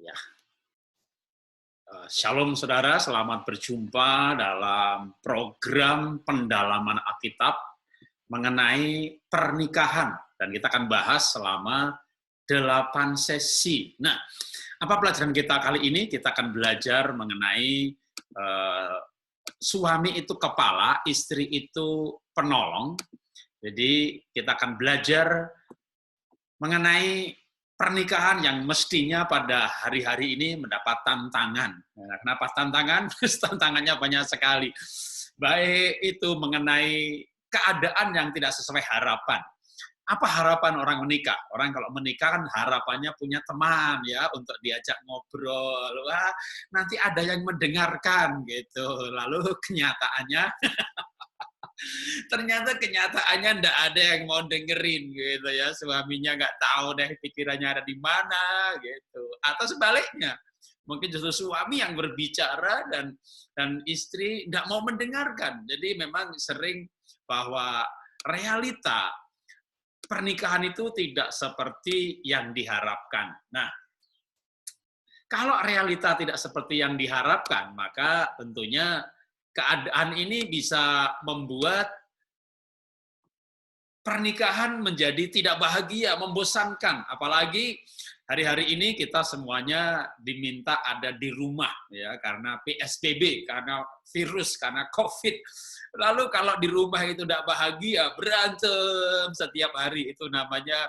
Ya, Shalom saudara, selamat berjumpa dalam program pendalaman Alkitab mengenai pernikahan. Dan kita akan bahas selama 8 sesi. Nah, apa pelajaran kita kali ini? Kita akan belajar mengenai suami itu kepala, istri itu penolong. Jadi kita akan belajar mengenai pernikahan yang mestinya pada hari-hari ini mendapat tantangan. Nah, kenapa tantangan? Tantangannya banyak sekali. Baik itu mengenai keadaan yang tidak sesuai harapan. Apa harapan orang menikah? Orang kalau menikah kan harapannya punya teman ya untuk diajak ngobrol. Wah, nanti ada yang mendengarkan gitu. Lalu kenyataannya ternyata kenyataannya ndak ada yang mau dengerin gitu ya, suaminya nggak tahu deh pikirannya ada di mana gitu, atau sebaliknya mungkin justru suami yang berbicara dan istri nggak mau mendengarkan. Jadi memang sering bahwa realita pernikahan itu tidak seperti yang diharapkan. Nah, kalau realita tidak seperti yang diharapkan, maka tentunya keadaan ini bisa membuat pernikahan menjadi tidak bahagia, membosankan. Apalagi hari-hari ini kita semuanya diminta ada di rumah ya, karena PSBB, karena virus, karena COVID. Lalu kalau di rumah itu tidak bahagia, berantem setiap hari, itu namanya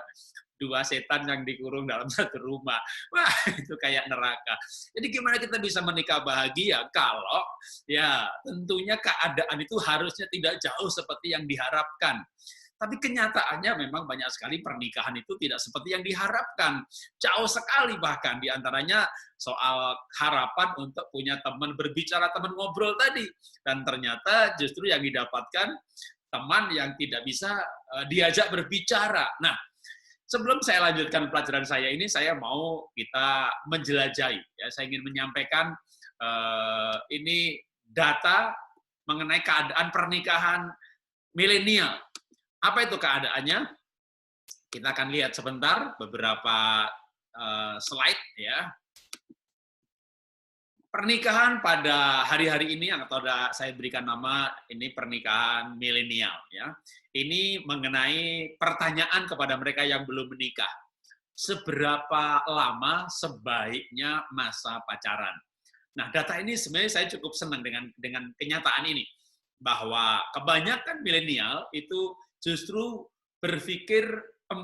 dua setan yang dikurung dalam satu rumah. Wah, itu kayak neraka. Jadi gimana kita bisa menikah bahagia kalau ya tentunya keadaan itu harusnya tidak jauh seperti yang diharapkan. Tapi kenyataannya memang banyak sekali pernikahan itu tidak seperti yang diharapkan. Jauh sekali bahkan, diantaranya soal harapan untuk punya teman berbicara, teman ngobrol tadi. Dan ternyata justru yang didapatkan teman yang tidak bisa diajak berbicara. Nah, sebelum saya lanjutkan pelajaran saya ini, saya mau kita menjelajahi. Ya, saya ingin menyampaikan ini data mengenai keadaan pernikahan milenial. Apa itu keadaannya? Kita akan lihat sebentar beberapa slide ya. Pernikahan pada hari-hari ini atau saya berikan nama ini pernikahan milenial ya. Ini mengenai pertanyaan kepada mereka yang belum menikah. Seberapa lama sebaiknya masa pacaran? Nah, data ini sebenarnya saya cukup senang dengan kenyataan ini bahwa kebanyakan milenial itu justru berpikir 4-5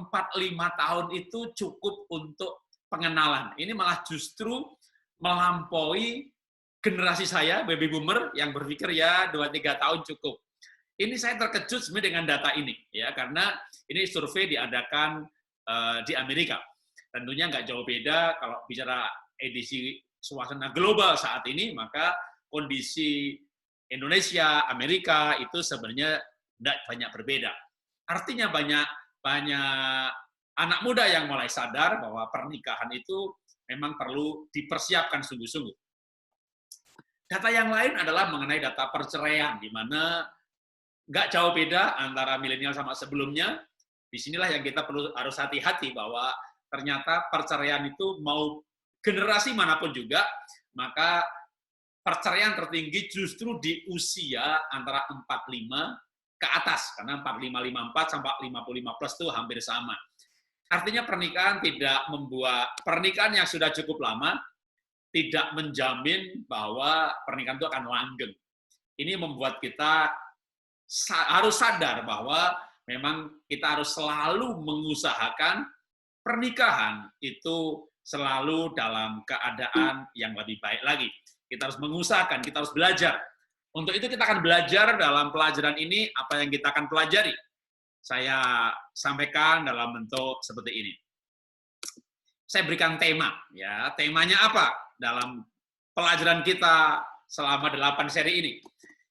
tahun itu cukup untuk pengenalan. Ini malah justru melampaui generasi saya, baby boomer, yang berpikir ya 2-3 tahun cukup. Ini saya terkejut sebenarnya dengan data ini, ya karena ini survei diadakan di Amerika. Tentunya nggak jauh beda kalau bicara edisi suasana global saat ini, maka kondisi Indonesia, Amerika itu sebenarnya tidak banyak berbeda. Artinya banyak anak muda yang mulai sadar bahwa pernikahan itu memang perlu dipersiapkan sungguh-sungguh. Data yang lain adalah mengenai data perceraian, di mana nggak jauh beda antara milenial sama sebelumnya. Disinilah yang kita harus hati-hati bahwa ternyata perceraian itu mau generasi manapun juga, maka perceraian tertinggi justru di usia antara 45 ke atas, karena 45-54 sampai 55 plus itu hampir sama. Artinya pernikahan tidak membuat, pernikahan yang sudah cukup lama tidak menjamin bahwa pernikahan itu akan langgeng. Ini membuat kita harus sadar bahwa memang kita harus selalu mengusahakan pernikahan itu selalu dalam keadaan yang lebih baik lagi. Kita harus mengusahakan, kita harus belajar. Untuk itu kita akan belajar dalam pelajaran ini apa yang kita akan pelajari. Saya sampaikan dalam bentuk seperti ini. Saya berikan tema, ya. Temanya apa dalam pelajaran kita selama 8 seri ini?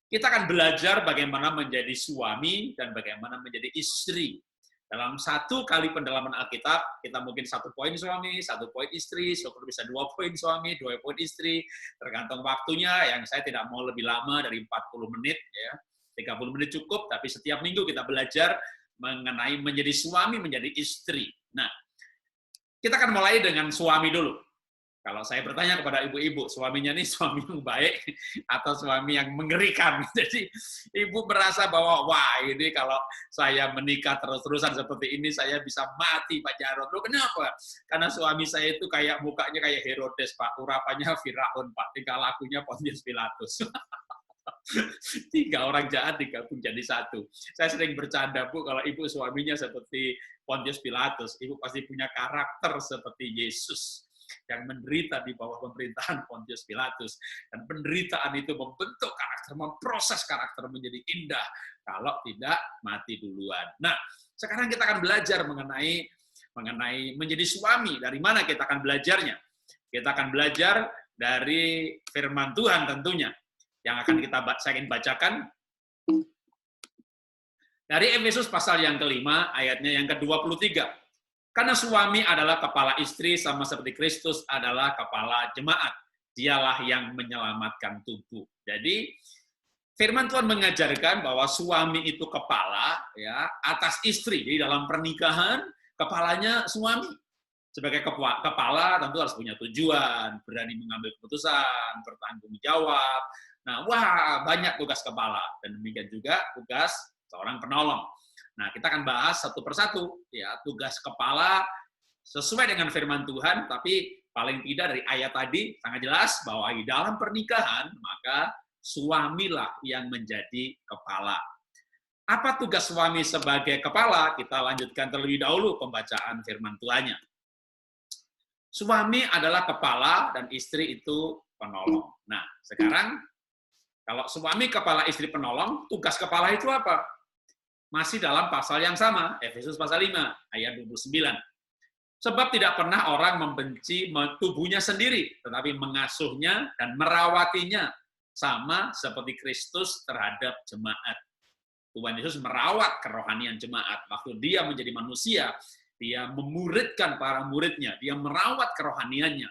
Kita akan belajar bagaimana menjadi suami dan bagaimana menjadi istri. Dalam 1 kali pendalaman Alkitab, kita mungkin 1 poin suami, 1 poin istri, syukur bisa 2 poin suami, 2 poin istri, tergantung waktunya, yang saya tidak mau lebih lama dari 40 menit, ya. 30 menit cukup, tapi setiap minggu kita belajar mengenai menjadi suami, menjadi istri. Nah, kita akan mulai dengan suami dulu. Kalau saya bertanya kepada ibu-ibu, suaminya ini suami yang baik atau suami yang mengerikan. Jadi ibu merasa bahwa, wah ini kalau saya menikah terus-terusan seperti ini, saya bisa mati Pak Jarod. Loh kenapa? Karena suami saya itu kayak mukanya kayak Herodes Pak, urapannya Firaun Pak, tingkah lakunya Pontius Pilatus. 3 orang jahat digabung jadi satu. Saya sering bercanda, Bu, kalau ibu suaminya seperti Pontius Pilatus, ibu pasti punya karakter seperti Yesus yang menderita di bawah pemerintahan Pontius Pilatus. Dan penderitaan itu membentuk karakter, memproses karakter menjadi indah kalau tidak mati duluan. Nah, sekarang kita akan belajar mengenai menjadi suami. Dari mana kita akan belajarnya? Kita akan belajar dari firman Tuhan tentunya. Yang akan saya ingin bacakan dari Efesus pasal yang kelima, ayatnya yang ke-23. Karena suami adalah kepala istri sama seperti Kristus adalah kepala jemaat. Dialah yang menyelamatkan tubuh. Jadi firman Tuhan mengajarkan bahwa suami itu kepala ya atas istri. Jadi dalam pernikahan kepalanya suami. Sebagai kepala tentu harus punya tujuan, berani mengambil keputusan, bertanggung jawab. Nah, wah banyak tugas kepala dan demikian juga tugas seorang penolong. Nah, kita akan bahas satu persatu ya tugas kepala sesuai dengan firman Tuhan, tapi paling tidak dari ayat tadi sangat jelas bahwa di dalam pernikahan maka suamilah yang menjadi kepala. Apa tugas suami sebagai kepala? Kita lanjutkan terlebih dahulu pembacaan firman Tuhannya. Suami adalah kepala dan istri itu penolong. Nah, sekarang kalau suami kepala, istri penolong, tugas kepala itu apa? Masih dalam pasal yang sama, Efesus pasal 5, ayat 29. Sebab tidak pernah orang membenci tubuhnya sendiri, tetapi mengasuhnya dan merawatinya, sama seperti Kristus terhadap jemaat. Tuhan Yesus merawat kerohanian jemaat. Waktu dia menjadi manusia, dia memuridkan para muridnya, dia merawat kerohaniannya.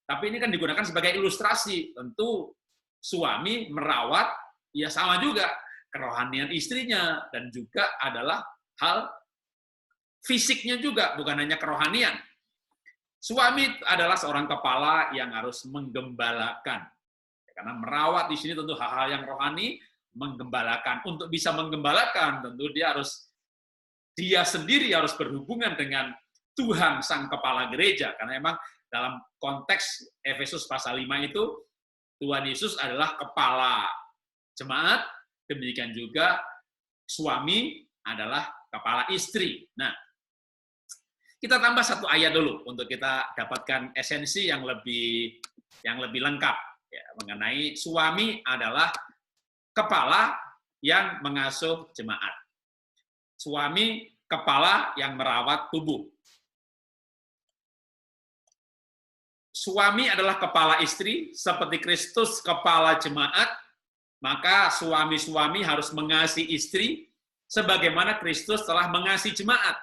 Tapi ini kan digunakan sebagai ilustrasi. Tentu suami merawat, ya sama juga kerohanian istrinya, dan juga adalah hal fisiknya juga, bukan hanya kerohanian. Suami adalah seorang kepala yang harus menggembalakan. Karena merawat di sini tentu hal-hal yang rohani, menggembalakan. Untuk bisa menggembalakan, tentu dia sendiri harus berhubungan dengan Tuhan sang kepala gereja. Karena memang dalam konteks Efesus pasal 5 itu, Tuhan Yesus adalah kepala jemaat, demikian juga suami adalah kepala istri. Nah, kita tambah satu ayat dulu untuk kita dapatkan esensi yang lebih lengkap ya, mengenai suami adalah kepala yang mengasuh jemaat. Suami kepala yang merawat tubuh. Suami adalah kepala istri, seperti Kristus kepala jemaat, maka suami-suami harus mengasihi istri sebagaimana Kristus telah mengasihi jemaat.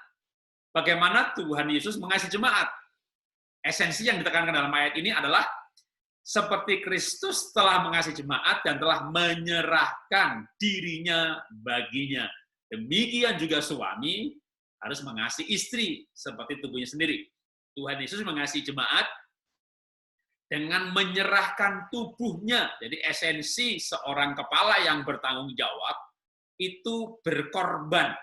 Bagaimana Tuhan Yesus mengasihi jemaat? Esensi yang ditekankan dalam ayat ini adalah seperti Kristus telah mengasihi jemaat dan telah menyerahkan dirinya baginya. Demikian juga suami harus mengasihi istri seperti tubuhnya sendiri. Tuhan Yesus mengasihi jemaat dengan menyerahkan tubuhnya. Jadi esensi seorang kepala yang bertanggung jawab itu berkorban.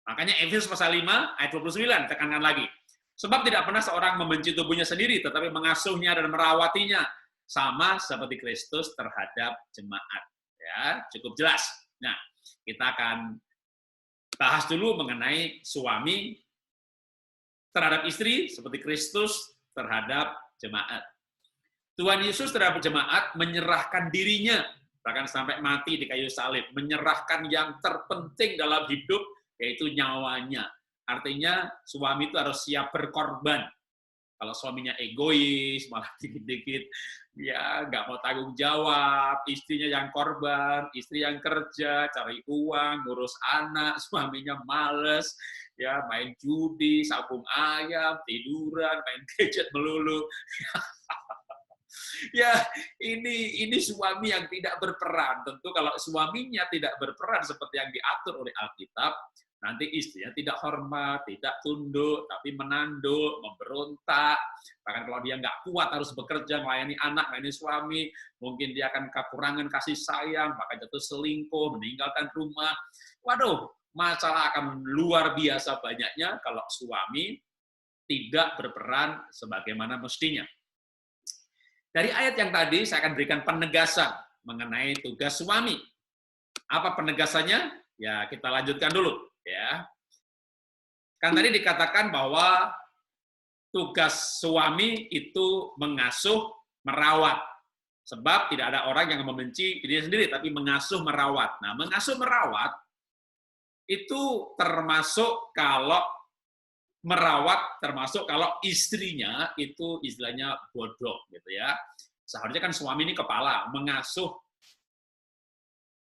Makanya Efesus pasal 5 ayat 29 tekankan lagi. Sebab tidak pernah seorang membenci tubuhnya sendiri, tetapi mengasuhnya dan merawatinya sama seperti Kristus terhadap jemaat. Ya, cukup jelas. Nah, kita akan bahas dulu mengenai suami terhadap istri seperti Kristus terhadap jemaat. Tuhan Yesus terhadap jemaat menyerahkan dirinya, bahkan sampai mati di kayu salib, menyerahkan yang terpenting dalam hidup, yaitu nyawanya. Artinya suami itu harus siap berkorban. Kalau suaminya egois, malah dikit-dikit ya nggak mau tanggung jawab, istrinya yang korban, istri yang kerja, cari uang, ngurus anak, suaminya males, ya main judi, sabung ayam, tiduran, main gadget melulu. Ya, ini suami yang tidak berperan. Tentu kalau suaminya tidak berperan seperti yang diatur oleh Alkitab, nanti istrinya tidak hormat, tidak tunduk, tapi menanduk, memberontak. Bahkan kalau dia nggak kuat harus bekerja, melayani anak, melayani suami, mungkin dia akan kekurangan kasih sayang, bahkan jatuh selingkuh, meninggalkan rumah. Waduh, masalah akan luar biasa banyaknya kalau suami tidak berperan sebagaimana mestinya. Dari ayat yang tadi, saya akan berikan penegasan mengenai tugas suami. Apa penegasannya? Ya, kita lanjutkan dulu. Ya, kan tadi dikatakan bahwa tugas suami itu mengasuh, merawat. Sebab tidak ada orang yang membenci dirinya sendiri, tapi mengasuh, merawat. Nah, mengasuh, merawat itu termasuk kalau merawat, termasuk kalau istrinya itu istilahnya bodoh, gitu ya. Seharusnya kan suami ini kepala, mengasuh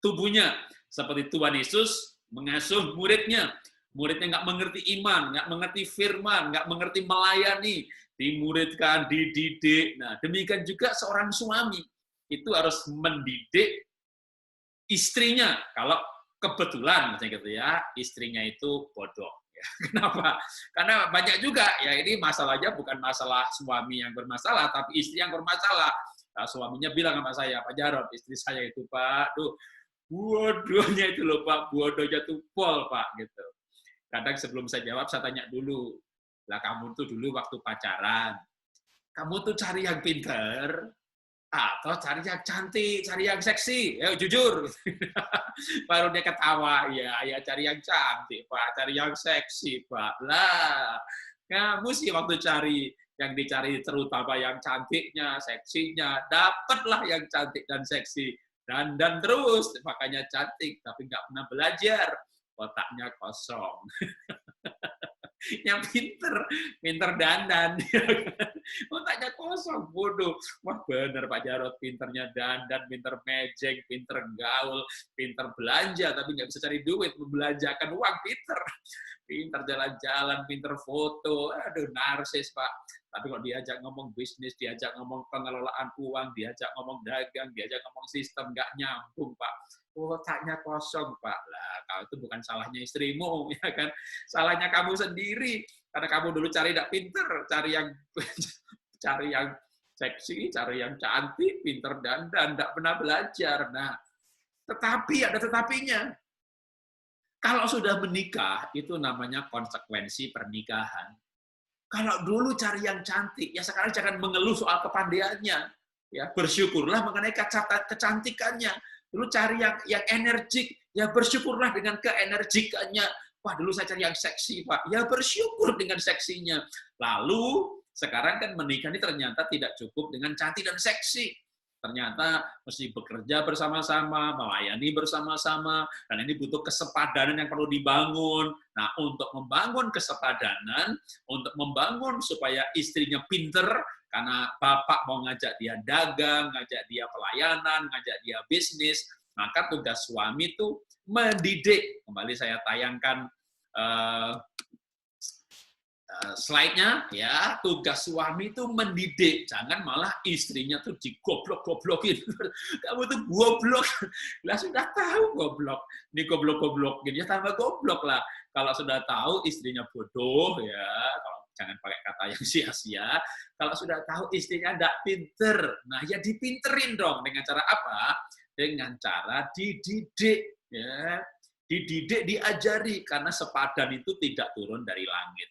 tubuhnya. Seperti Tuhan Yesus mengasuh muridnya. Muridnya nggak mengerti iman, nggak mengerti firman, nggak mengerti melayani, dimuridkan, dididik. Nah, demikian juga seorang suami itu harus mendidik istrinya. Kalau kebetulan, misalnya gitu ya, istrinya itu bodoh. Kenapa? Karena banyak juga, ya ini masalahnya bukan masalah suami yang bermasalah, tapi istri yang bermasalah. Nah, suaminya bilang sama saya, Pak Jarod, istri saya itu, Pak, tuh, bodohnya itu loh, Pak, bodohnya tuh pol, Pak, gitu. Kadang sebelum saya jawab, saya tanya dulu, lah kamu tuh dulu waktu pacaran, kamu tuh cari yang pinter, atau cari yang cantik, cari yang seksi, ya jujur. Baru dia ketawa, ya cari yang cantik, Pak, cari yang seksi, Pak. Lah, kamu sih waktu cari yang dicari terutama yang cantiknya, seksinya, dapatlah yang cantik dan seksi. Dan terus, makanya cantik, tapi nggak pernah belajar. Otaknya kosong. Yang pinter dandan. Otaknya kosong, bodoh. Wah bener Pak Jarod, pinternya dandan, pinter mejeng, pinter gaul, pinter belanja, tapi nggak bisa cari duit, membelanjakan uang, pinter jalan-jalan, pinter foto, aduh narsis Pak. Tapi kalau diajak ngomong bisnis, diajak ngomong pengelolaan uang, diajak ngomong dagang, diajak ngomong sistem, nggak nyambung Pak. Otaknya kosong Pak. Lah, kalau itu bukan salahnya istrimu, ya kan? Salahnya kamu sendiri. Karena kamu dulu cari tidak pinter, cari yang seksi, cari yang cantik, pinter dandan, tidak pernah belajar. Nah, tetapi ada tetapinya. Kalau sudah menikah, itu namanya konsekuensi pernikahan. Kalau dulu cari yang cantik, ya sekarang jangan mengeluh soal kepandaiannya. Ya, bersyukurlah mengenai kecantikannya. Dulu cari yang energik, ya bersyukurlah dengan keenergikannya. Wah, dulu saya cari yang seksi, Pak. Ya bersyukur dengan seksinya. Lalu, sekarang kan menikah ini ternyata tidak cukup dengan cantik dan seksi. Ternyata mesti bekerja bersama-sama, melayani bersama-sama, dan ini butuh kesepadanan yang perlu dibangun. Nah, untuk membangun kesepadanan, untuk membangun supaya istrinya pinter, karena bapak mau ngajak dia dagang, ngajak dia pelayanan, ngajak dia bisnis, maka tugas suami itu mendidik. Kembali saya tayangkan slide-nya, ya, tugas suami itu mendidik, jangan malah istrinya tuh digoblok-goblokin. Kamu tuh goblok, lah sudah tahu goblok, ini goblok-goblokin, ya tambah goblok lah. Kalau sudah tahu istrinya bodoh, ya, kalau jangan pakai kata yang sia-sia, kalau sudah tahu istrinya tidak pinter, nah ya dipinterin dong, dengan cara apa? Dengan cara dididik, ya, dididik, diajari, karena sepadan itu tidak turun dari langit.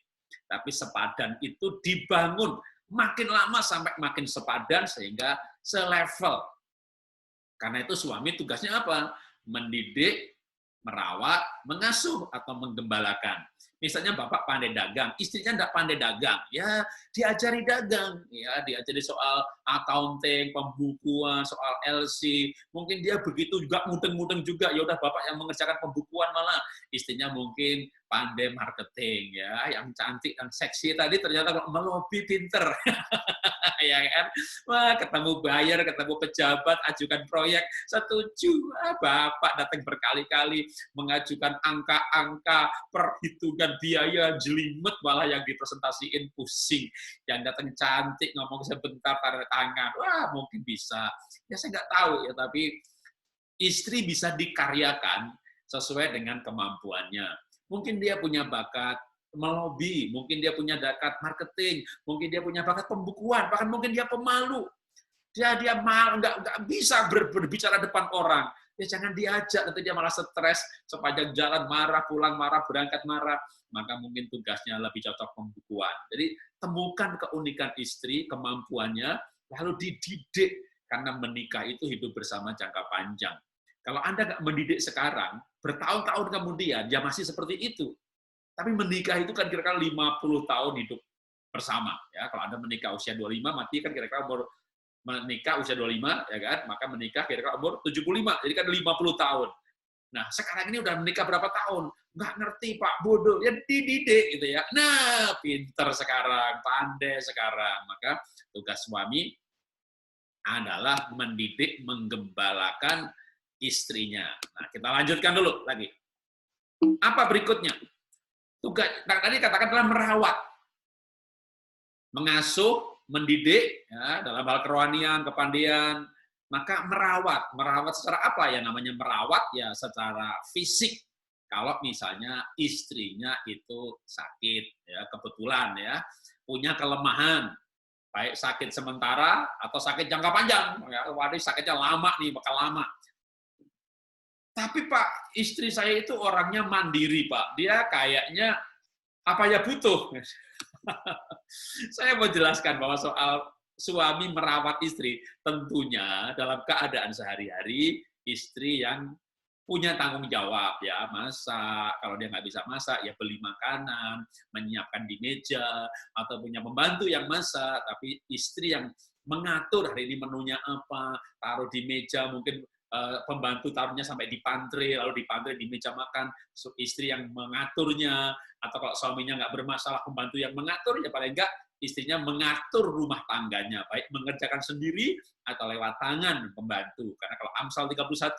Tapi sepadan itu dibangun makin lama sampai makin sepadan sehingga selevel. Karena itu suami tugasnya apa? Mendidik, merawat, mengasuh atau menggembalakan. Misalnya bapak pandai dagang, istrinya tidak pandai dagang, ya diajari dagang, ya diajari soal accounting, pembukuan, soal LC. Mungkin dia begitu juga mudeng-mudeng juga, ya udah bapak yang mengerjakan pembukuan malah istrinya mungkin pandai marketing, ya yang cantik dan seksi tadi ternyata melobi pinter. Ya kan? Wah, ketemu buyer, ketemu pejabat, ajukan proyek, setuju. Bapak datang berkali-kali mengajukan angka-angka, perhitungan biaya, jelimet malah yang dipresentasiin pusing. Yang datang cantik, ngomong sebentar, tanda tangan. Wah, mungkin bisa. Ya saya nggak tahu ya, tapi istri bisa dikaryakan sesuai dengan kemampuannya. Mungkin dia punya bakat melobi, mungkin dia punya bakat marketing, mungkin dia punya bakat pembukuan, bahkan mungkin dia pemalu. Dia mal nggak bisa berbicara depan orang. Ya jangan diajak, nanti dia malah stres, sepanjang jalan marah, pulang marah, berangkat marah. Maka mungkin tugasnya lebih cocok pembukuan. Jadi temukan keunikan istri, kemampuannya, lalu dididik. Karena menikah itu hidup bersama jangka panjang. Kalau Anda nggak mendidik sekarang, bertahun-tahun kemudian, ya masih seperti itu. Tapi menikah itu kan kira-kira 50 tahun hidup bersama. Ya, kalau Anda menikah usia 25, mati kan kira-kira umur menikah usia 25, ya kan? Maka menikah kira-kira umur 75, jadi kan 50 tahun. Nah, sekarang ini udah menikah berapa tahun? Nggak ngerti, Pak, bodoh. Ya dididik, gitu ya. Nah, pinter sekarang, pandai sekarang. Maka tugas suami adalah mendidik, menggembalakan istrinya. Nah, kita lanjutkan dulu lagi. Apa berikutnya? Tugas, tadi katakan adalah merawat. Mengasuh, mendidik, ya, dalam hal kerohanian, kepandaian, maka merawat. Merawat secara apa ya namanya merawat? Ya secara fisik. Kalau misalnya istrinya itu sakit, ya kebetulan ya, punya kelemahan, baik sakit sementara atau sakit jangka panjang. Ya, waduh sakitnya lama nih, bakal lama. Tapi Pak, istri saya itu orangnya mandiri Pak. Dia kayaknya apa ya butuh. Saya mau jelaskan bahwa soal suami merawat istri, tentunya dalam keadaan sehari-hari, istri yang punya tanggung jawab, ya masak, kalau dia nggak bisa masak, ya beli makanan, menyiapkan di meja, atau punya pembantu yang masak, tapi istri yang mengatur hari ini menunya apa, taruh di meja, mungkin pembantu taruhnya sampai di pantry, lalu di pantry di meja makan, istri yang mengaturnya, atau kalau suaminya nggak bermasalah, pembantu yang mengatur, ya paling nggak istrinya mengatur rumah tangganya, baik mengerjakan sendiri atau lewat tangan pembantu. Karena kalau Amsal 31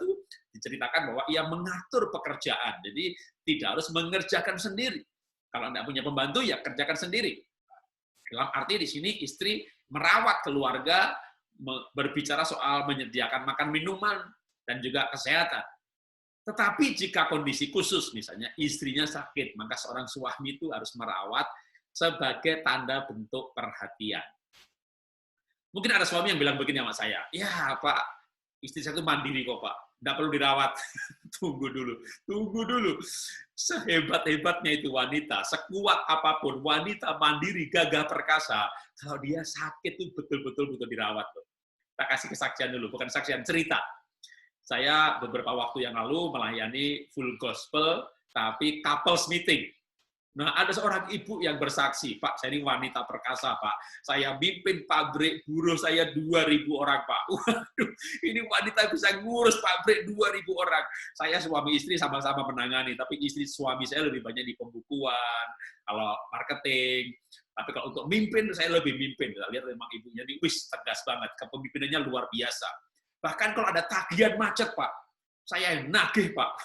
diceritakan bahwa ia mengatur pekerjaan, jadi tidak harus mengerjakan sendiri. Kalau tidak punya pembantu, ya kerjakan sendiri. Dalam arti di sini istri merawat keluarga, berbicara soal menyediakan makan minuman, dan juga kesehatan. Tetapi jika kondisi khusus, misalnya istrinya sakit, maka seorang suami itu harus merawat sebagai tanda bentuk perhatian. Mungkin ada suami yang bilang begini sama saya, ya Pak, istri saya itu mandiri kok Pak, nggak perlu dirawat. Tunggu dulu. Sehebat-hebatnya itu wanita, sekuat apapun, wanita mandiri, gagah perkasa, kalau dia sakit itu betul-betul butuh dirawat. Kita kasih kesaksian dulu, bukan kesaksian, cerita. Saya beberapa waktu yang lalu melayani full gospel, tapi couples meeting. Nah, ada seorang ibu yang bersaksi, Pak, saya ini wanita perkasa, Pak. Saya mimpin pabrik buruh saya 2.000 orang, Pak. Waduh, ini wanita bisa ngurus pabrik 2.000 orang. Saya suami istri sama-sama menangani, tapi istri suami saya lebih banyak di pembukuan, kalau marketing. Tapi kalau untuk mimpin, saya lebih mimpin. Kita lihat memang ibunya ini, wis, tegas banget. Kepemimpinannya luar biasa. Bahkan kalau ada tagihan macet, Pak, saya yang nagih, Pak.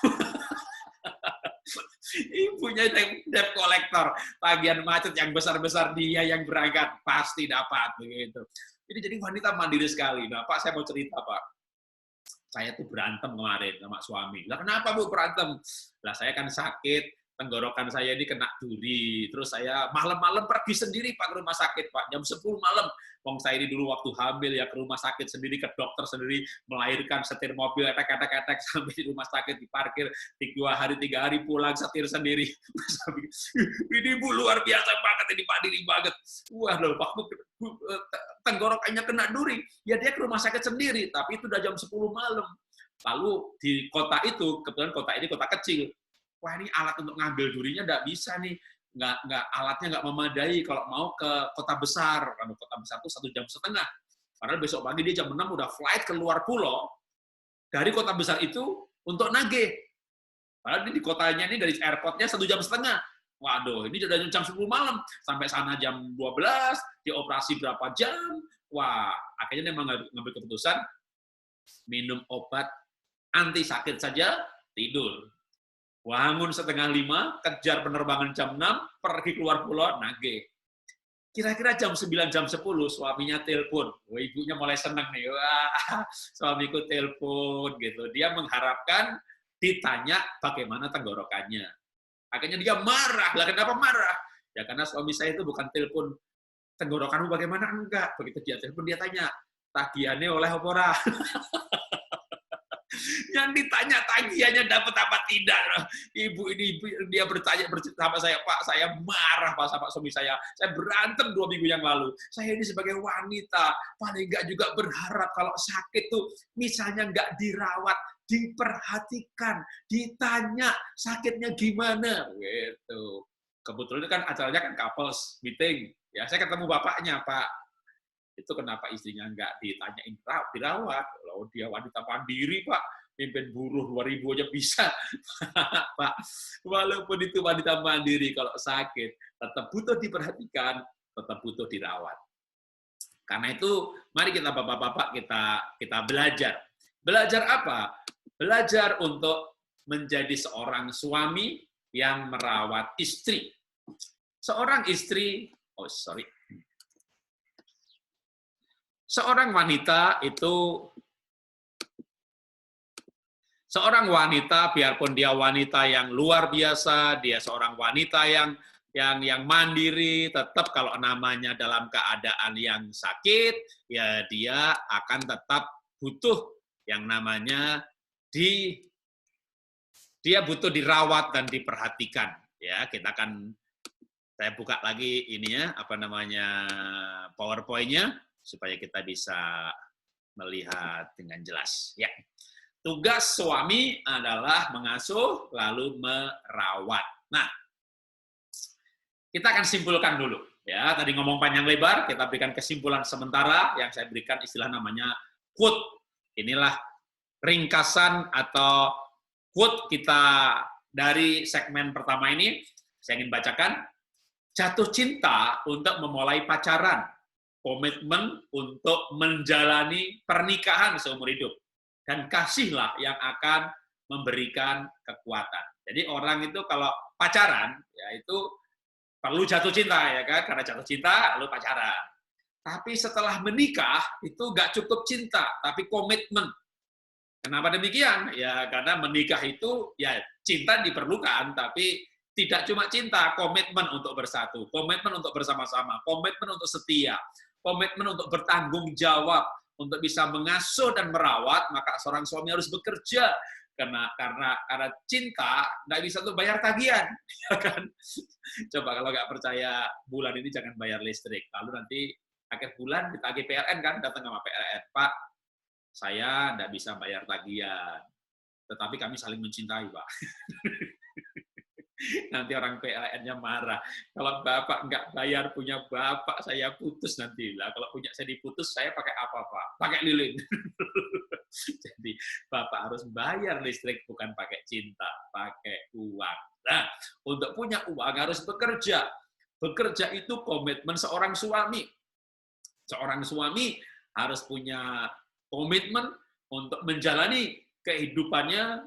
Ibunya debt collector, tagihan macet yang besar-besar dia yang berangkat, pasti dapat. Begitu. Jadi wanita mandiri sekali. Nah, Pak, saya mau cerita, Pak. Saya tuh berantem kemarin sama suami. Lah kenapa Bu berantem? Lah saya kan sakit, tenggorokan saya ini kena duri. Terus saya malam-malam pergi sendiri Pak ke rumah sakit, Pak. Jam 10 malam. Wong saya ini dulu waktu hamil ya ke rumah sakit sendiri, ke dokter sendiri, melahirkan, setir mobil, etek-etek sampai di rumah sakit, diparkir 3 hari pulang, setir sendiri. Ini Bu luar biasa banget, ini mandiri banget. Wah loh, waktu tenggorokannya kena duri, ya dia ke rumah sakit sendiri, tapi itu udah jam 10 malam. Lalu di kota itu, kebetulan kota ini kota kecil, wah ini alat untuk ngambil durinya nggak bisa nih, alatnya nggak memadai kalau mau ke kota besar, karena kota besar itu 1,5 jam. Padahal besok pagi dia jam 6 udah flight ke luar pulau, dari kota besar itu untuk nagih. Padahal di kotanya ini dari airportnya 1,5 jam. Waduh, ini udah jam 10 malam, sampai sana jam 12, dioperasi berapa jam, wah, akhirnya dia mengambil keputusan, minum obat anti sakit saja, tidur. Bangun 4:30, kejar penerbangan jam 6, pergi keluar pulau, nagih. Kira-kira jam 9, jam 10, suaminya telepon. Wah, ibunya mulai senang nih, wah, suamiku telepon, gitu. Dia mengharapkan ditanya bagaimana tenggorokannya. Akhirnya dia marah. Lah kenapa marah? Ya karena suami saya itu bukan telepon, tenggorokanmu bagaimana? Enggak. Begitu dia telepon, dia tanya, tagihannya oleh apa ora? Yang ditanya tagihannya dapat apa tidak. Ibu ini dia bertanya sama saya, Pak, saya marah Pak sama suami saya. Saya berantem 2 minggu yang lalu. Saya ini sebagai wanita paling enggak juga berharap kalau sakit tuh misalnya enggak dirawat, diperhatikan, ditanya sakitnya gimana gitu. Kebetulan kan acaranya kan couples meeting. Ya, saya ketemu bapaknya, Pak. Itu kenapa istrinya nggak ditanyain dirawat? Kalau dia wanita mandiri, Pak, pimpin buruh 2.000 aja bisa. Pak, walaupun itu wanita mandiri, kalau sakit, tetap butuh diperhatikan, tetap butuh dirawat. Karena itu, mari kita bapak-bapak kita belajar. Belajar apa? Belajar untuk menjadi seorang suami yang merawat istri. Seorang istri, seorang wanita itu, seorang wanita biarpun dia wanita yang luar biasa, dia seorang wanita yang mandiri, tetap kalau namanya dalam keadaan yang sakit, ya dia akan tetap butuh yang namanya dia butuh dirawat dan diperhatikan. Ya, saya buka lagi ininya, PowerPoint-nya supaya kita bisa melihat dengan jelas. Ya, tugas suami adalah mengasuh lalu merawat. Nah, kita akan simpulkan dulu. Ya, tadi ngomong panjang lebar, kita berikan kesimpulan sementara yang saya berikan istilah namanya quote. Inilah ringkasan atau quote kita dari segmen pertama ini. Saya ingin bacakan. Jatuh cinta untuk memulai pacaran. Komitmen untuk menjalani pernikahan seumur hidup. Dan kasihlah yang akan memberikan kekuatan. Jadi orang itu kalau pacaran, ya itu perlu jatuh cinta, ya kan? Karena jatuh cinta, lalu pacaran. Tapi setelah menikah, itu nggak cukup cinta, tapi komitmen. Kenapa demikian? Ya karena menikah itu, ya cinta diperlukan, tapi tidak cuma cinta, komitmen untuk bersatu, komitmen untuk bersama-sama, komitmen untuk setia, komitmen untuk bertanggung jawab, untuk bisa mengasuh dan merawat, maka seorang suami harus bekerja. Karena cinta nggak bisa tuh bayar tagihan, ya kan? Coba kalau nggak percaya bulan ini jangan bayar listrik, lalu nanti akhir bulan ditagih PLN kan, datang sama PLN, Pak, saya nggak bisa bayar tagihan, tetapi kami saling mencintai, Pak. Nanti orang PLN-nya marah. Kalau Bapak nggak bayar punya Bapak, saya putus nanti. Lah, kalau punya saya diputus, saya pakai apa, Pak? Pakai lilin. Jadi, Bapak harus bayar listrik, bukan pakai cinta, pakai uang. Nah, untuk punya uang harus bekerja. Bekerja itu komitmen seorang suami. Seorang suami harus punya komitmen untuk menjalani kehidupannya,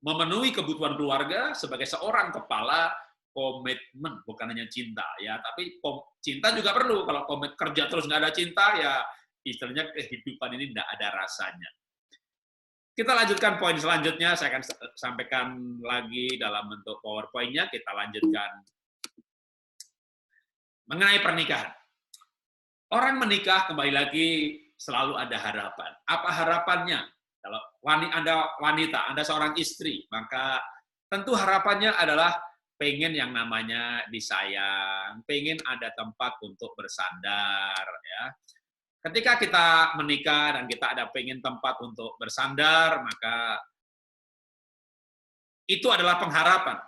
memenuhi kebutuhan keluarga sebagai seorang kepala, komitmen, bukan hanya cinta ya, tapi cinta juga perlu. Kalau kerja terus nggak ada cinta, ya istilahnya kehidupan ini nggak ada rasanya. Kita lanjutkan poin selanjutnya, saya akan sampaikan lagi dalam bentuk PowerPoint-nya, kita lanjutkan mengenai pernikahan. Orang menikah kembali lagi selalu ada harapan. Apa harapannya? Kalau Anda wanita, Anda seorang istri, maka tentu harapannya adalah pengen yang namanya disayang, pengen ada tempat untuk bersandar. Ya. Ketika kita menikah dan kita ada pengen tempat untuk bersandar, maka itu adalah pengharapan.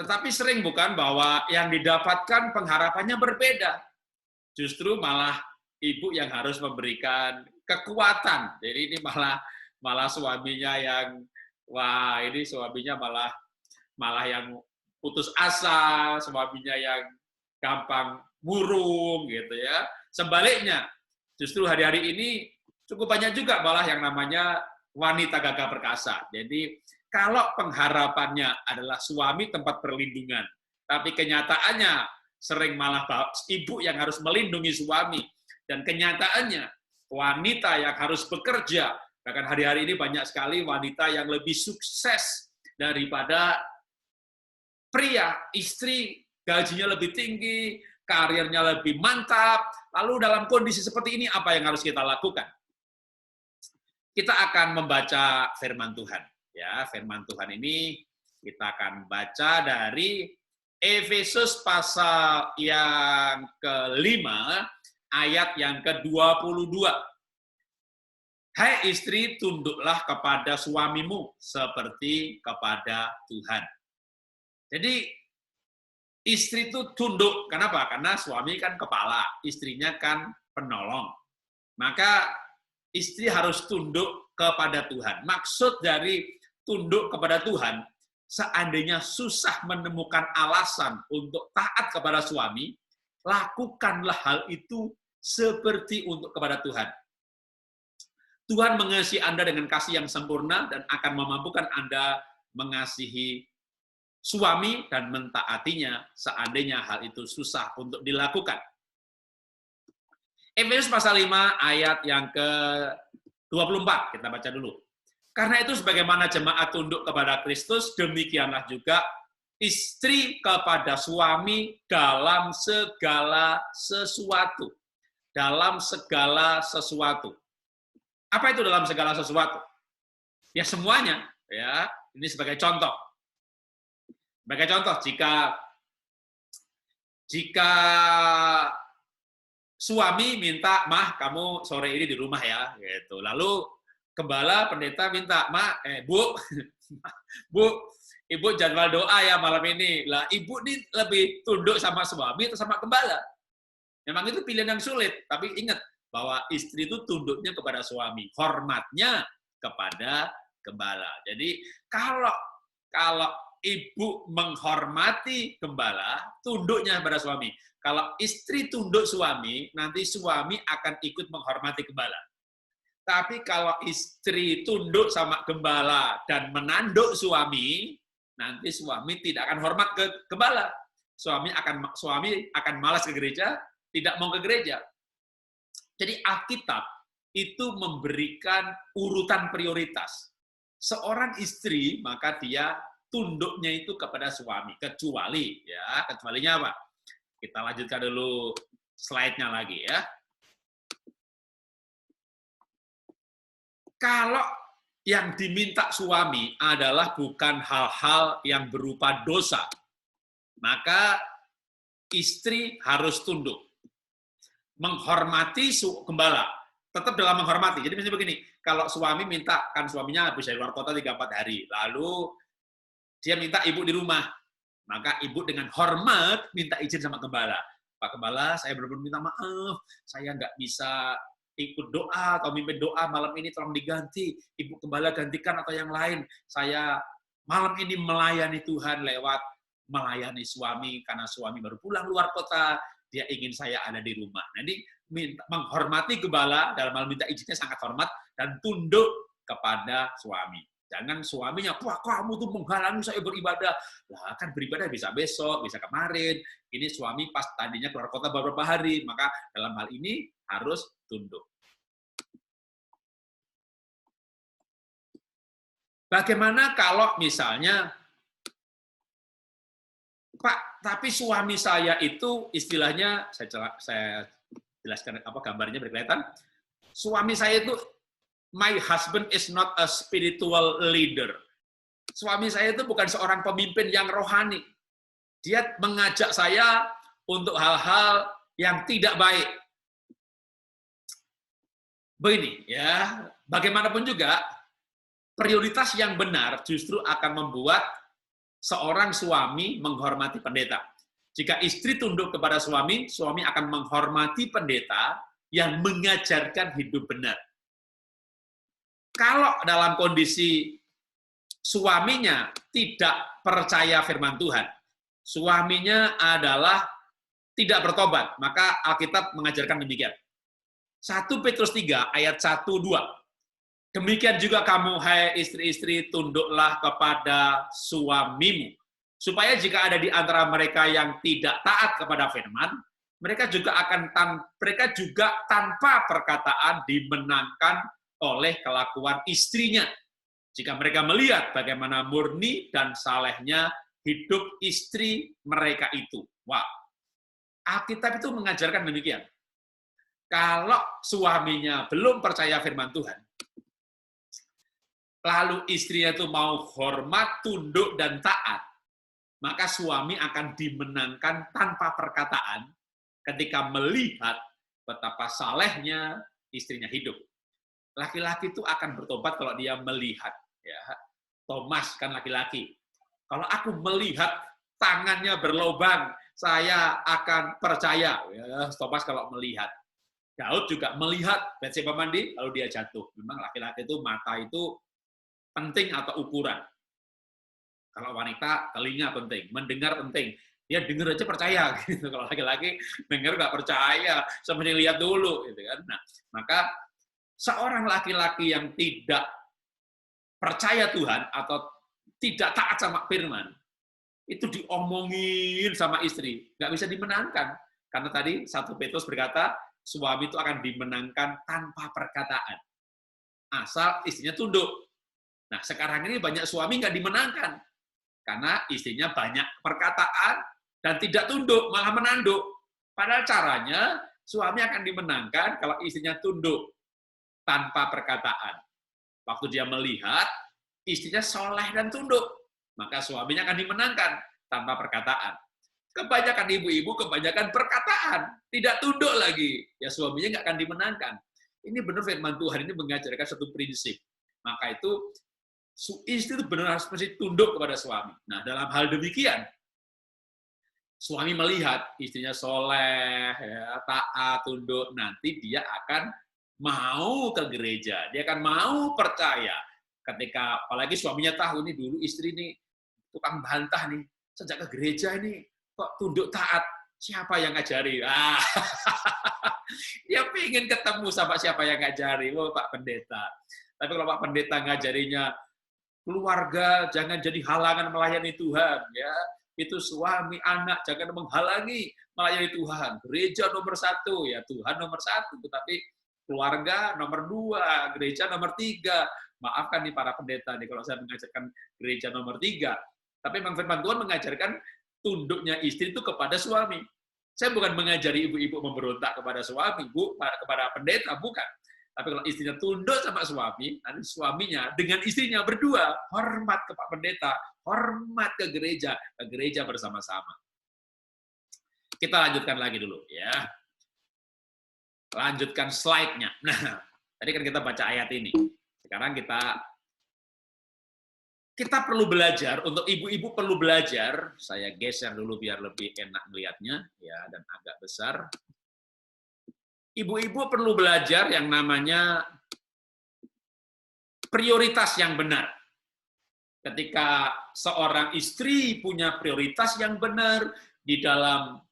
Tetapi sering bukan bahwa yang didapatkan pengharapannya berbeda. Justru malah ibu yang harus memberikan kekuatan. Jadi ini malah suaminya yang ini suaminya malah yang putus asa, suaminya yang gampang murung gitu ya. Sebaliknya, justru hari-hari ini cukup banyak juga malah yang namanya wanita gagah perkasa. Jadi kalau pengharapannya adalah suami tempat perlindungan, tapi kenyataannya sering malah ibu yang harus melindungi suami, dan kenyataannya wanita yang harus bekerja. Bahkan hari-hari ini banyak sekali wanita yang lebih sukses daripada pria, istri gajinya lebih tinggi, karirnya lebih mantap. Lalu dalam kondisi seperti ini apa yang harus kita lakukan? Kita akan membaca firman Tuhan. Ya, firman Tuhan ini kita akan baca dari Efesus pasal yang kelima, ayat yang ke-22. Hai istri, tunduklah kepada suamimu seperti kepada Tuhan. Jadi, istri itu tunduk. Kenapa? Karena suami kan kepala, istrinya kan penolong. Maka istri harus tunduk kepada Tuhan. Maksud dari tunduk kepada Tuhan, seandainya susah menemukan alasan untuk taat kepada suami, lakukanlah hal itu seperti untuk kepada Tuhan. Tuhan mengasihi Anda dengan kasih yang sempurna dan akan memampukan Anda mengasihi suami dan mentaatinya seandainya hal itu susah untuk dilakukan. Efesus pasal 5 ayat yang ke-24, kita baca dulu. Karena itu sebagaimana jemaat tunduk kepada Kristus, demikianlah juga istri kepada suami dalam segala sesuatu. Dalam segala sesuatu. Apa itu dalam segala sesuatu? Ya semuanya, ya. Ini sebagai contoh. Sebagai contoh, jika suami minta, "Mah, kamu sore ini di rumah ya," gitu. Lalu gembala, pendeta minta, Bu, Bu, Ibu jadwal doa ya malam ini. Lah, Ibu nih lebih tunduk sama suami atau sama gembala? Memang itu pilihan yang sulit, tapi ingat bahwa istri itu tunduknya kepada suami, hormatnya kepada gembala. Jadi kalau ibu menghormati gembala, tunduknya kepada suami. Kalau istri tunduk suami, nanti suami akan ikut menghormati gembala. Tapi kalau istri tunduk sama gembala dan menanduk suami, nanti suami tidak akan hormat ke gembala. Suami akan malas ke gereja, tidak mau ke gereja. Jadi Alkitab itu memberikan urutan prioritas. Seorang istri, maka dia tunduknya itu kepada suami. Kecualinya apa? Kita lanjutkan dulu slide-nya lagi ya. Kalau yang diminta suami adalah bukan hal-hal yang berupa dosa, maka istri harus tunduk. Menghormati gembala, tetap dalam menghormati. Jadi misalnya begini, kalau suami minta, kan suaminya bisa di luar kota 3-4 hari, lalu dia minta ibu di rumah, maka ibu dengan hormat minta izin sama gembala. Pak Gembala, saya benar-benar minta maaf, saya nggak bisa ikut doa atau mimpin doa malam ini, tolong diganti. Ibu Gembala gantikan atau yang lain. Saya malam ini melayani Tuhan lewat melayani suami, karena suami baru pulang luar kota, dia ingin saya ada di rumah. Jadi menghormati gembala, dalam hal minta izinnya sangat hormat, dan tunduk kepada suami. Jangan suaminya, wah kamu tuh menghalangi saya beribadah. Lah kan beribadah bisa besok, bisa kemarin. Ini suami pas tadinya keluar kota beberapa hari, maka dalam hal ini harus tunduk. Bagaimana kalau misalnya, Pak, tapi suami saya itu istilahnya, saya jelaskan gambarnya berkelihatan. Suami saya itu, my husband is not a spiritual leader. Suami saya itu bukan seorang pemimpin yang rohani. Dia mengajak saya untuk hal-hal yang tidak baik. Begini, ya, bagaimanapun juga, prioritas yang benar justru akan membuat seorang suami menghormati pendeta. Jika istri tunduk kepada suami, suami akan menghormati pendeta yang mengajarkan hidup benar. Kalau dalam kondisi suaminya tidak percaya firman Tuhan, suaminya adalah tidak bertobat, maka Alkitab mengajarkan demikian. 1 Petrus 3 ayat 1-2. Demikian juga kamu, hai istri-istri, tunduklah kepada suamimu, supaya jika ada di antara mereka yang tidak taat kepada firman, mereka juga tanpa perkataan dimenangkan oleh kelakuan istrinya. Jika mereka melihat bagaimana murni dan salehnya hidup istri mereka itu. Wah, Alkitab itu mengajarkan demikian. Kalau suaminya belum percaya firman Tuhan, lalu istrinya itu mau hormat, tunduk, dan taat, maka suami akan dimenangkan tanpa perkataan ketika melihat betapa salehnya istrinya hidup. Laki-laki itu akan bertobat kalau dia melihat. Ya, Thomas kan laki-laki. Kalau aku melihat tangannya berlobang, saya akan percaya. Ya, Thomas kalau melihat. Daud juga melihat Batseba mandi, lalu dia jatuh. Memang laki-laki itu mata itu penting atau ukuran. Kalau wanita, telinga penting, mendengar penting. Dia dengar aja percaya, gitu. Kalau laki-laki dengar nggak percaya, seperti lihat dulu, gitu kan. Nah, maka seorang laki-laki yang tidak percaya Tuhan atau tidak taat sama firman, itu diomongin sama istri, nggak bisa dimenangkan. Karena tadi 1 Petrus berkata, suami itu akan dimenangkan tanpa perkataan. Asal istrinya tunduk. Nah, sekarang ini banyak suami nggak dimenangkan. Karena istrinya banyak perkataan dan tidak tunduk, malah menanduk. Padahal caranya, suami akan dimenangkan kalau istrinya tunduk tanpa perkataan. Waktu dia melihat, istrinya soleh dan tunduk, maka suaminya akan dimenangkan tanpa perkataan. Kebanyakan ibu-ibu, kebanyakan perkataan, tidak tunduk lagi, ya suaminya nggak akan dimenangkan. Ini benar firman Tuhan ini mengajarkan satu prinsip. Maka itu istri itu benar harus mesti tunduk kepada suami. Nah, dalam hal demikian, suami melihat istrinya soleh, ya, taat, tunduk, nanti dia akan mau ke gereja, dia akan mau percaya. Ketika apalagi suaminya tahu nih dulu istri nih tukang bantah nih, sejak ke gereja ini kok tunduk taat, siapa yang ngajari? Dia pengen ketemu sama siapa yang ngajari, Pak Pendeta. Tapi kalau Pak Pendeta ngajarinya keluarga jangan jadi halangan melayani Tuhan, ya itu suami anak jangan menghalangi melayani Tuhan. Gereja nomor 1, ya Tuhan nomor 1, tetapi keluarga nomor 2, gereja nomor 3. Maafkan nih para pendeta nih kalau saya mengajarkan gereja nomor 3. Tapi memang firman Tuhan mengajarkan tunduknya istri itu kepada suami. Saya bukan mengajari ibu-ibu memberontak kepada suami, kepada pendeta, bukan. Tapi kalau istrinya tunduk sama suami, nanti suaminya dengan istrinya berdua hormat ke Pak Pendeta, hormat ke gereja bersama-sama. Kita lanjutkan lagi dulu ya. Lanjutkan slide-nya. Nah, tadi kan kita baca ayat ini. Sekarang kita perlu belajar, untuk ibu-ibu perlu belajar, saya geser dulu biar lebih enak melihatnya, ya, dan agak besar. Ibu-ibu perlu belajar yang namanya prioritas yang benar. Ketika seorang istri punya prioritas yang benar di dalam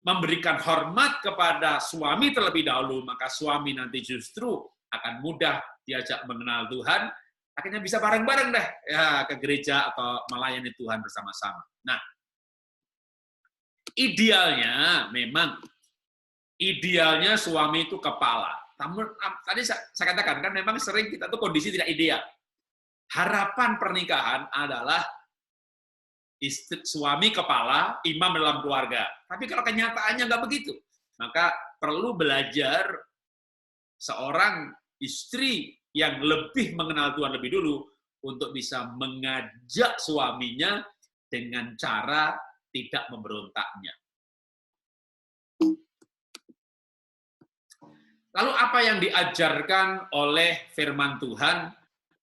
memberikan hormat kepada suami terlebih dahulu, maka suami nanti justru akan mudah diajak mengenal Tuhan, akhirnya bisa bareng-bareng deh ya ke gereja atau melayani Tuhan bersama-sama. Nah, idealnya suami itu kepala. Namun tadi saya katakan kan memang sering kita tuh kondisi tidak ideal. Harapan pernikahan adalah suami kepala, imam dalam keluarga. Tapi kalau kenyataannya nggak begitu, maka perlu belajar seorang istri yang lebih mengenal Tuhan lebih dulu untuk bisa mengajak suaminya dengan cara tidak memberontaknya. Lalu apa yang diajarkan oleh firman Tuhan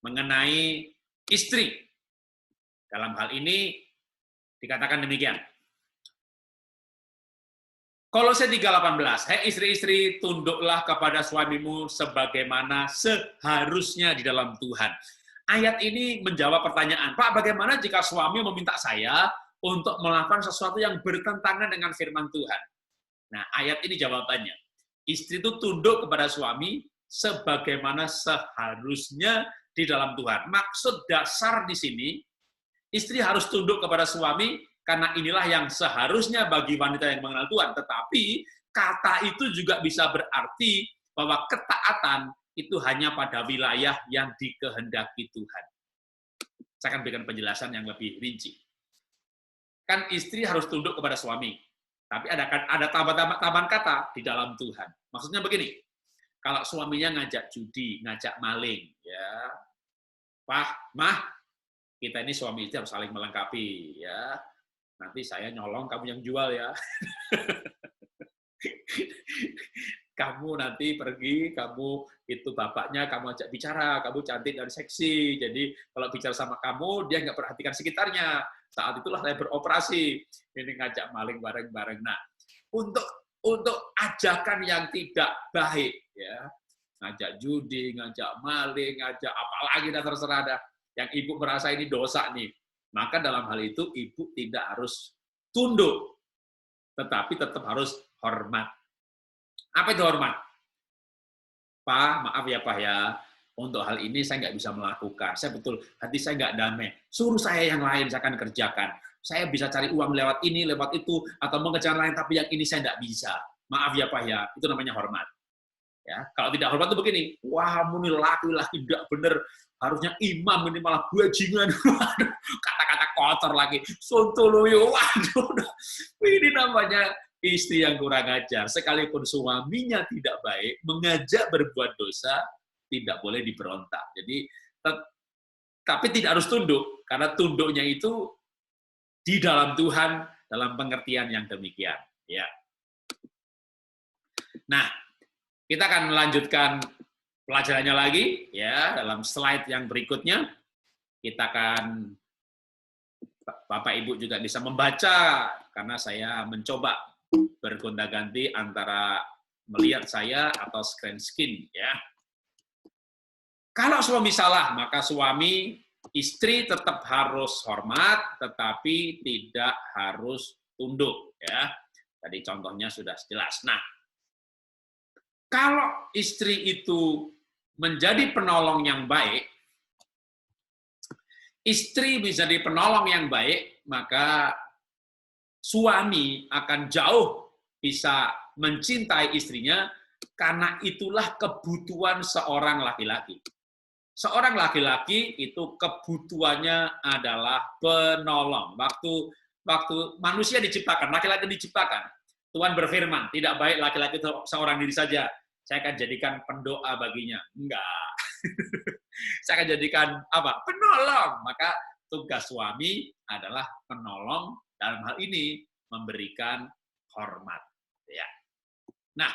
mengenai istri? Dalam hal ini dikatakan demikian. Kolose 3:18, "Hai istri-istri, tunduklah kepada suamimu sebagaimana seharusnya di dalam Tuhan." Ayat ini menjawab pertanyaan, Pak, bagaimana jika suami meminta saya untuk melakukan sesuatu yang bertentangan dengan firman Tuhan? Nah, ayat ini jawabannya. Istri itu tunduk kepada suami sebagaimana seharusnya di dalam Tuhan. Maksud dasar di sini, istri harus tunduk kepada suami karena inilah yang seharusnya bagi wanita yang mengenal Tuhan. Tetapi kata itu juga bisa berarti bahwa ketaatan itu hanya pada wilayah yang dikehendaki Tuhan. Saya akan berikan penjelasan yang lebih rinci. Kan istri harus tunduk kepada suami. Tapi ada tambahan kata di dalam Tuhan. Maksudnya begini, kalau suaminya ngajak judi, ngajak maling, ya, Pak, Mah, kita ini suami istri harus saling melengkapi, ya. Nanti saya nyolong, kamu yang jual ya. Kamu nanti pergi, kamu itu bapaknya, kamu ajak bicara, kamu cantik dan seksi. Jadi kalau bicara sama kamu, dia nggak perhatikan sekitarnya. Saat itulah saya beroperasi. Ini ngajak maling bareng-bareng. Nah, untuk ajakan yang tidak baik, ya, ngajak judi, ngajak maling, ngajak apalagi dah terserah dah. Yang ibu merasa ini dosa nih. Maka dalam hal itu ibu tidak harus tunduk, tetapi tetap harus hormat. Apa itu hormat? Pak, maaf ya Pak ya, untuk hal ini saya nggak bisa melakukan. Saya betul, hati saya nggak damai. Suruh saya yang lain, saya akan kerjakan. Saya bisa cari uang lewat ini, lewat itu, atau mengejar lain, tapi yang ini saya nggak bisa. Maaf ya Pak ya, itu namanya hormat. Ya, kalau tidak hormat itu begini, wah, muni laki-laki tidak benar, harusnya imam, ini malah bajingan. Kata-kata kotor lagi, sontoloyo, waduh, ini namanya istri yang kurang ajar. Sekalipun suaminya tidak baik, mengajak berbuat dosa, tidak boleh diberontak. Jadi, tapi tidak harus tunduk, karena tunduknya itu di dalam Tuhan, dalam pengertian yang demikian. Ya. Nah, kita akan melanjutkan pelajarannya lagi, ya, dalam slide yang berikutnya. Kita akan, Bapak Ibu juga bisa membaca, karena saya mencoba bergonta-ganti antara melihat saya atau screen, ya. Kalau suami salah, maka suami, istri tetap harus hormat, tetapi tidak harus tunduk, ya. Tadi contohnya sudah jelas. Nah, kalau istri itu menjadi penolong yang baik, istri bisa jadi penolong yang baik, maka suami akan jauh bisa mencintai istrinya, karena itulah kebutuhan seorang laki-laki. Seorang laki-laki itu kebutuhannya adalah penolong. Waktu manusia diciptakan, laki-laki diciptakan, Tuhan berfirman, tidak baik laki-laki itu seorang diri saja. Saya akan jadikan pendoa baginya. Enggak. Saya akan jadikan apa? Penolong. Maka tugas suami adalah penolong, dalam hal ini memberikan hormat. Ya. Nah,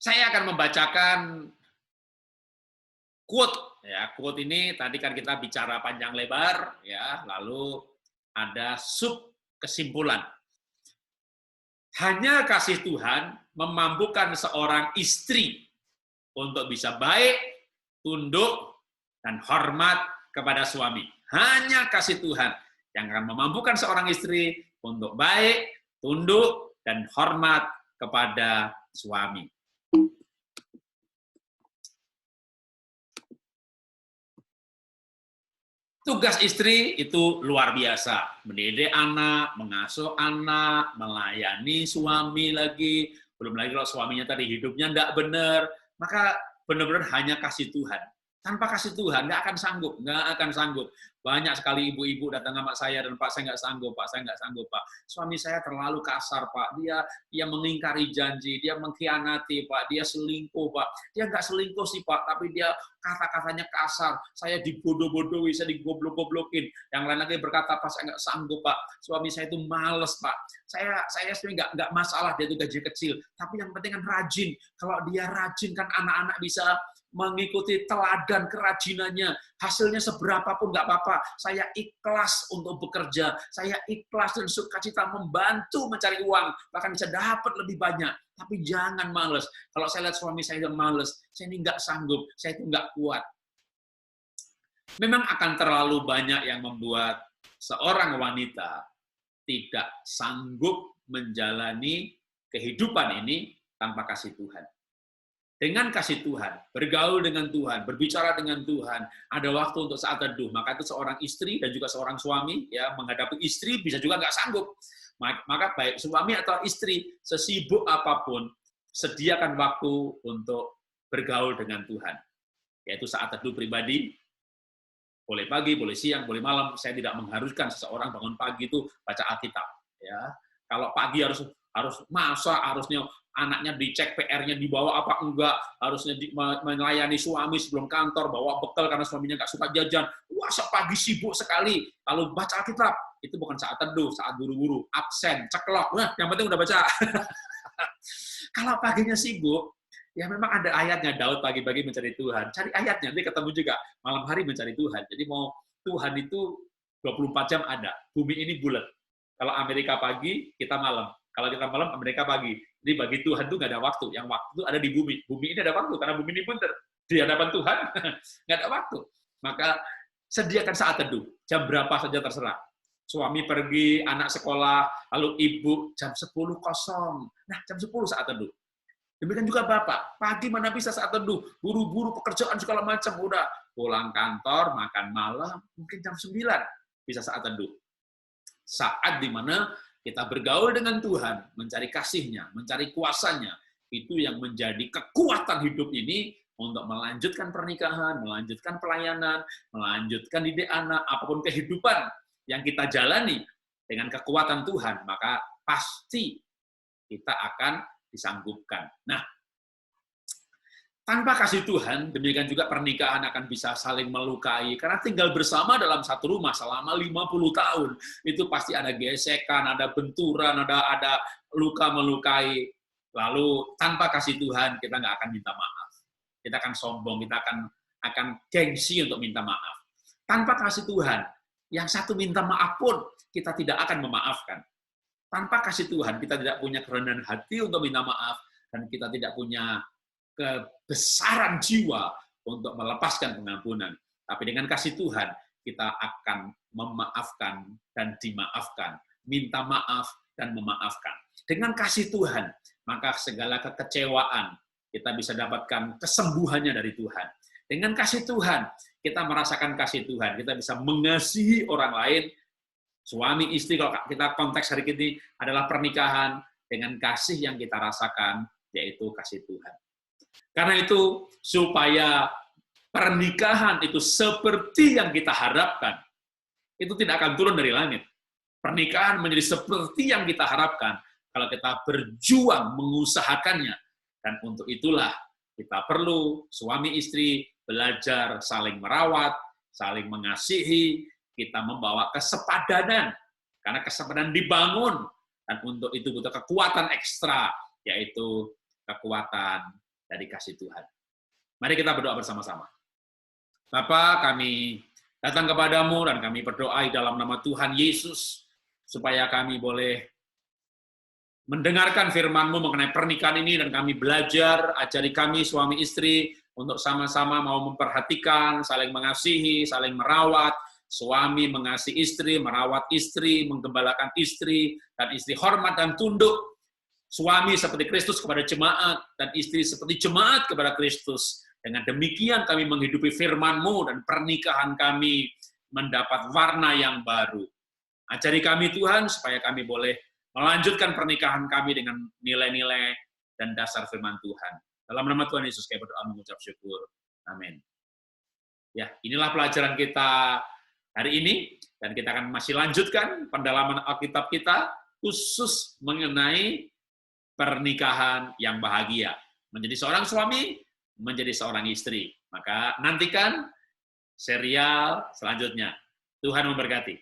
saya akan membacakan quote. Ya, quote ini tadi kan kita bicara panjang lebar, ya. Lalu ada sub kesimpulan. Hanya kasih Tuhan memampukan seorang istri untuk bisa baik, tunduk, dan hormat kepada suami. Hanya kasih Tuhan yang akan memampukan seorang istri untuk baik, tunduk, dan hormat kepada suami. Tugas istri itu luar biasa. Mendidik anak, mengasuh anak, melayani suami lagi. Belum lagi kalau suaminya tadi hidupnya tidak benar, maka benar-benar hanya kasih Tuhan. Tanpa kasih Tuhan, nggak akan sanggup. Banyak sekali ibu-ibu datang sama saya, dan Pak, saya nggak sanggup, Pak. Suami saya terlalu kasar, Pak. Dia mengingkari janji, dia mengkhianati, Pak. Dia selingkuh, Pak. Dia nggak selingkuh sih, Pak, tapi dia kata-katanya kasar. Saya dibodoh-bodohi, saya digoblok-goblokin. Yang lain lagi berkata, Pak, saya nggak sanggup, Pak. Suami saya itu males, Pak. Saya sebenarnya nggak masalah dia itu gaji kecil, tapi yang penting kan rajin. Kalau dia rajin, kan anak-anak bisa mengikuti teladan kerajinannya. Hasilnya seberapa pun nggak apa-apa. Saya ikhlas untuk bekerja. Saya ikhlas dan sukacita membantu mencari uang. Bahkan bisa dapat lebih banyak. Tapi jangan males. Kalau saya lihat suami saya yang males, saya ini nggak sanggup. Saya itu nggak kuat. Memang akan terlalu banyak yang membuat seorang wanita tidak sanggup menjalani kehidupan ini tanpa kasih Tuhan. Dengan kasih Tuhan, bergaul dengan Tuhan, berbicara dengan Tuhan, ada waktu untuk saat teduh. Maka itu seorang istri dan juga seorang suami, ya, menghadapi istri bisa juga nggak sanggup. Maka baik suami atau istri, sesibuk apapun, sediakan waktu untuk bergaul dengan Tuhan. Yaitu saat teduh pribadi, Boleh pagi, boleh siang, boleh malam. Saya tidak mengharuskan seseorang bangun pagi itu baca Alkitab. Ya, kalau pagi harus masak, harusnya anaknya dicek PR-nya dibawa apa enggak, harusnya melayani suami sebelum kantor, bawa bekal karena suaminya nggak suka jajan. Wah, pagi sibuk sekali. Kalau baca Alkitab, itu bukan saat teduh, saat buru-buru, absen, ceklok. Nah, yang penting udah baca. Kalau paginya sibuk, ya memang ada ayatnya, Daud pagi-pagi mencari Tuhan. Cari ayatnya, nanti ketemu juga. Malam hari mencari Tuhan. Jadi mau Tuhan itu 24 jam ada. Bumi ini bulat. Kalau Amerika pagi, kita malam. Kalau kita malam, Amerika pagi. Jadi bagi Tuhan itu nggak ada waktu. Yang waktu itu ada di bumi. Bumi ini ada waktu, karena bumi ini benar. Di hadapan Tuhan, nggak ada waktu. Maka sediakan saat teduh. Jam berapa saja terserah. Suami pergi, anak sekolah, lalu ibu jam 10 kosong. Nah, jam 10 saat teduh. Demikian juga Bapak, pagi mana bisa saat teduh, buru-buru pekerjaan segala macam, udah pulang kantor, makan malam, mungkin jam 9 bisa saat teduh. Saat di mana kita bergaul dengan Tuhan, mencari kasih-Nya, mencari kuasa-Nya, itu yang menjadi kekuatan hidup ini untuk melanjutkan pernikahan, melanjutkan pelayanan, melanjutkan didik anak, apapun kehidupan yang kita jalani dengan kekuatan Tuhan, maka pasti kita akan disanggupkan. Nah, tanpa kasih Tuhan, demikian juga pernikahan akan bisa saling melukai. Karena tinggal bersama dalam satu rumah selama 50 tahun, itu pasti ada gesekan, ada benturan, ada luka melukai. Lalu tanpa kasih Tuhan, kita nggak akan minta maaf. Kita akan sombong, kita akan gengsi untuk minta maaf. Tanpa kasih Tuhan, yang satu minta maaf pun, kita tidak akan memaafkan. Tanpa kasih Tuhan, kita tidak punya kerendahan hati untuk minta maaf, dan kita tidak punya kebesaran jiwa untuk melepaskan pengampunan. Tapi dengan kasih Tuhan, kita akan memaafkan dan dimaafkan, minta maaf dan memaafkan. Dengan kasih Tuhan, maka segala kekecewaan kita bisa dapatkan kesembuhannya dari Tuhan. Dengan kasih Tuhan, kita merasakan kasih Tuhan, kita bisa mengasihi orang lain. Suami istri, kalau kita konteks hari ini adalah pernikahan dengan kasih yang kita rasakan, yaitu kasih Tuhan. Karena itu, supaya pernikahan itu seperti yang kita harapkan, itu tidak akan turun dari langit. Pernikahan menjadi seperti yang kita harapkan kalau kita berjuang mengusahakannya. Dan untuk itulah kita perlu suami istri belajar saling merawat, saling mengasihi, kita membawa kesepadanan, karena kesepadanan dibangun, dan untuk itu butuh kekuatan ekstra, yaitu kekuatan dari kasih Tuhan. Mari kita berdoa bersama-sama. Bapa, kami datang kepadamu, dan kami berdoa dalam nama Tuhan Yesus, supaya kami boleh mendengarkan firman-Mu mengenai pernikahan ini, dan kami belajar, ajari kami suami istri, untuk sama-sama mau memperhatikan, saling mengasihi, saling merawat, suami mengasihi istri, merawat istri, menggembalakan istri, dan istri hormat dan tunduk. Suami seperti Kristus kepada jemaat, dan istri seperti jemaat kepada Kristus. Dengan demikian kami menghidupi firman-Mu, dan pernikahan kami mendapat warna yang baru. Ajari kami Tuhan, supaya kami boleh melanjutkan pernikahan kami dengan nilai-nilai dan dasar firman Tuhan. Dalam nama Tuhan Yesus, kami berdoa mengucap syukur. Amin. Ya, inilah pelajaran kita hari ini, dan kita akan masih lanjutkan pendalaman Alkitab kita, khusus mengenai pernikahan yang bahagia. Menjadi seorang suami, menjadi seorang istri. Maka nantikan serial selanjutnya. Tuhan memberkati.